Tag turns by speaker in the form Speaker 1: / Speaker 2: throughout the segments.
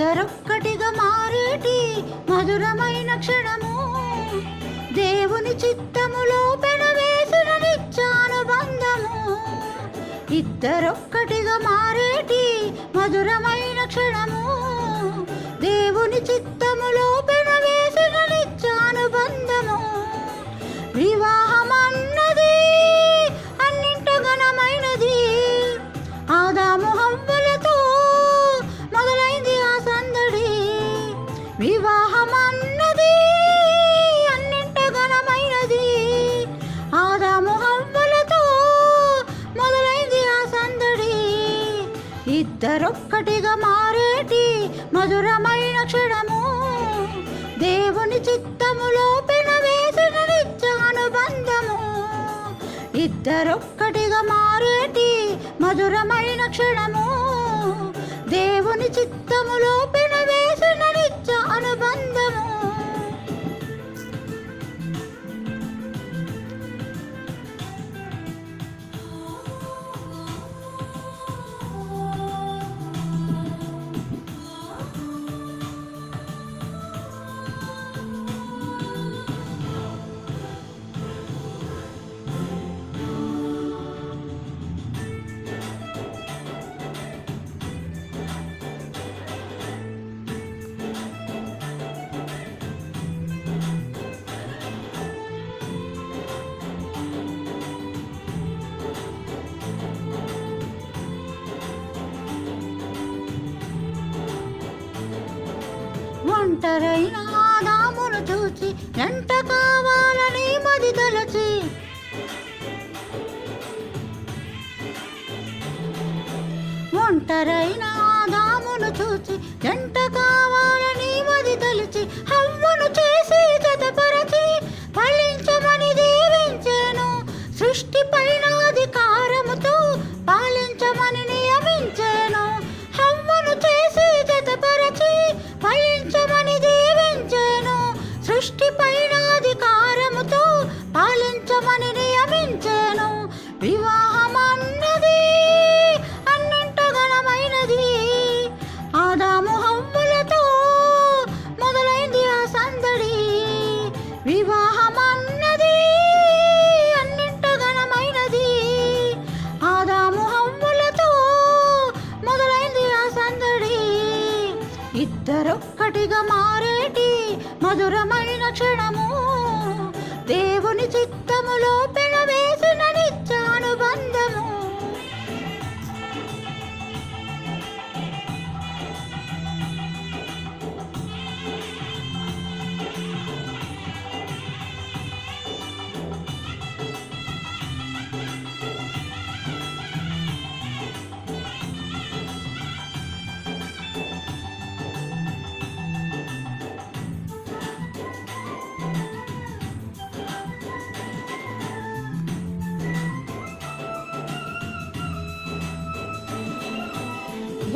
Speaker 1: ఇద్దరొక్కటిగా మారేటి మధురమైన క్షణము, దేవుని చిత్తములో పెనవేసిన నిత్యానుబంధము. ఇద్దరొక్కటిగా మారేటి మధురమైన క్షణము, దేవుని చిత్తములో పెనవేసిన నిత్యానుబంధము. వివాహమన్నది అన్నింట ఘనమైనది, ఆదాము హవ్వలతో మొదలైంది ఆ సందడి. వివాహమన్నది అన్నింట ఘనమైనది, ఆదాము హవ్వలతో మొదలైంది ఆ సందడి. ఇద్దరొక్కటిగా మారేటి మధురమైన క్షణము, దేవుని చిత్తములో పెనవేసిన నిత్యానుబంధము. ఇద్దరొక్కటిగా మారేటి మధురమైన క్షణము, దేవుని చిత్తములో పెనవేసిన నిత్య అనుబంధము. ఒంటరైన ఆదామును చూచి ఎంట కావాలని మది తలచి, ఒంటరైన ఆదామును చూచి ఎంట కావాలని మది తలచి, హవ్వను చేసి జతపరచి ఫలించమని దీవించెను. సృష్టిపైన అధికారముతో పాలించమని నియమించెను. హవ్వను చేసి జతపరచి ఫలించమని దీవించెను. సృష్టిపైన అధికారముతో పాలించమని నియమించెను. వివాహమన్నది అన్నింట ఘనమైనది, ఆదాము హవ్వలతో మొదలైంది ఆ సందడి. వివాహమన్నది అన్నింట ఘనమైనది, ఆదాము హవ్వలతో మొదలైంది ఆ సందడి. ఇద్దరొక్కటిగా మారేటి మధురమైన క్షణము, దేవుని చిత్తములో పెనవేసిన నిత్యానుబంధము.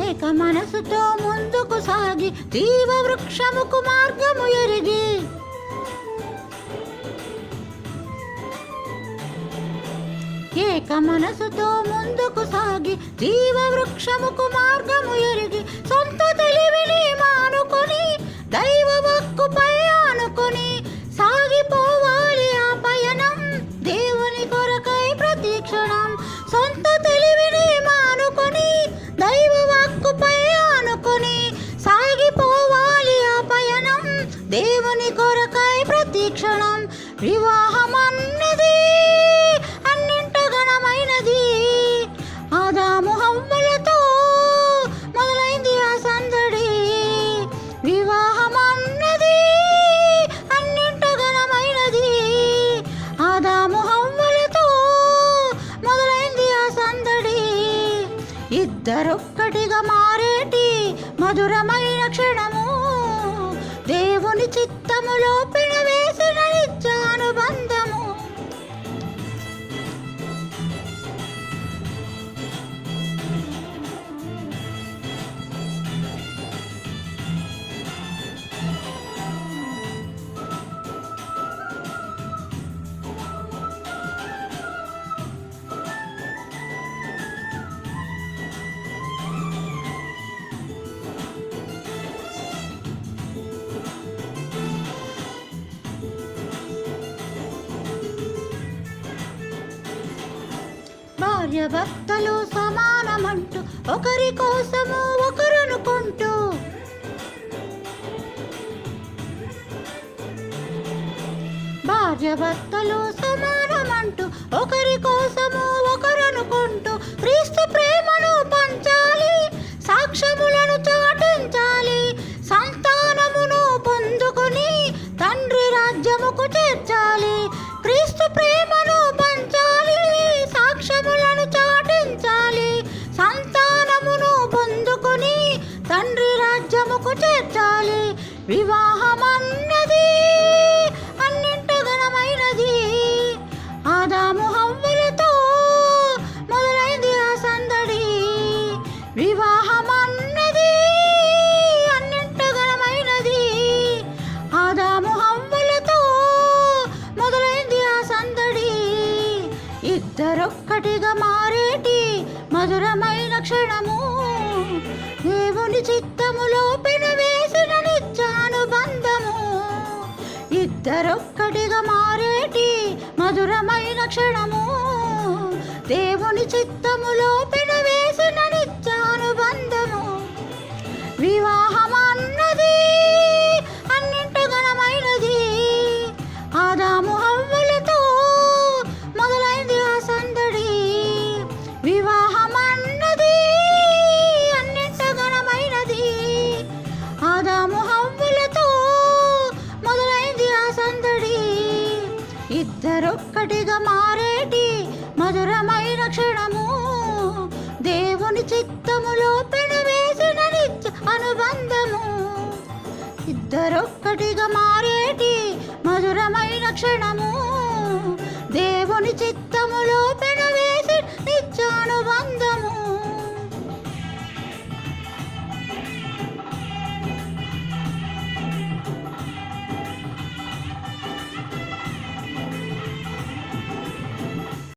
Speaker 1: ఏక మనసుతో ముందుకు సాగి జీవ వృక్షముకు మార్గము ఎరిగి, ఏక మనసుతో ముందుకు సాగి జీవ వృక్షముకు మార్గము ఎరిగి, సొంత తెలివిని మానుకొని దైవ వాక్కుపై ఆనుకొని సాగిపోవాలి ఆ పయనం, దేవుని కొరకై ప్రతిక్షణం. సొంత తెలివిని మానుకొని దైవ వాక్కుపై ఆనుకొని సాగిపోవాలి ఆ పయనం, దేవుని కొరకై ప్రతిక్షణం. వివాహమన్నది అన్నింట ఘనమైనది, ఆదాము హవ్వలతో మొదలైంది ఆ సందడి. వివాహమన్నది అన్నింట ఘనమైనది, ఆదాము హవ్వలతో మొదలైంది ఆ సందడి. ఇద్దరొక్కటిగా మారేటి మధురమైన క్షణము, దేవుని చిత్తములో పెనవేసిన నిత్యానుబంధము. భార్యాభర్తలు సమానమంటూ ఒకరి కోసము ఒకరనుకుంటూ భార్యాభర్తలు సమానమంటూ ఒకరి కోసము ఒకరనుకుంటూ క్రీస్తు ప్రేమను పంచాలి, సాక్ష్యములను చాటించాలి, సంతానమును పొందుకొని తండ్రి రాజ్యముకు చేర్చాలి. క్రీస్తు ప్రేమను పంచాలి, సాక్ష్యములను చాటించాలి, సంతానమును పొందుకొని తండ్రి రాజ్యముకు చేర్చాలి. వివాహమన్నది అన్నింట ఘనమైనది. ఆదాము హవ్వలతో మొదలైంది ఆ సందడి. వివాహమన్నది అన్నింట ఘనమైనది. ఆదాము హవ్వలతో మొదలైంది ఆ సందడి. ఇద్దరొక్కటిగా మారేటి మధురమైన క్షణము, దేవుని చిత్తములో పెనవేసిన నిత్యానుబంధము. ఇద్దరొక్కటిగా మారేటి మధురమైన క్షణము, దేవుని చిత్తములో పెనవేసిన నిత్యానుబంధము. వివాహమన్నది అన్నింట ఘనమైనది. ఆదాము హవ్వలతో మొదలైంది ఆ సందడి. వివాహమన్నది అన్నింట ఘనమైనది. ఆదాము హవ్వలతో మొదలైంది ఆ సందడి. ఇద్దరొక్కటిగా మారేటి మధురమైన క్షణము, దేవుని చిత్తములో పెనవేసిన నిత్య అనుబంధము. ఇద్దరొక్కటిగా మారేటి మధురమైన క్షణము, దేవుని చిత్తములో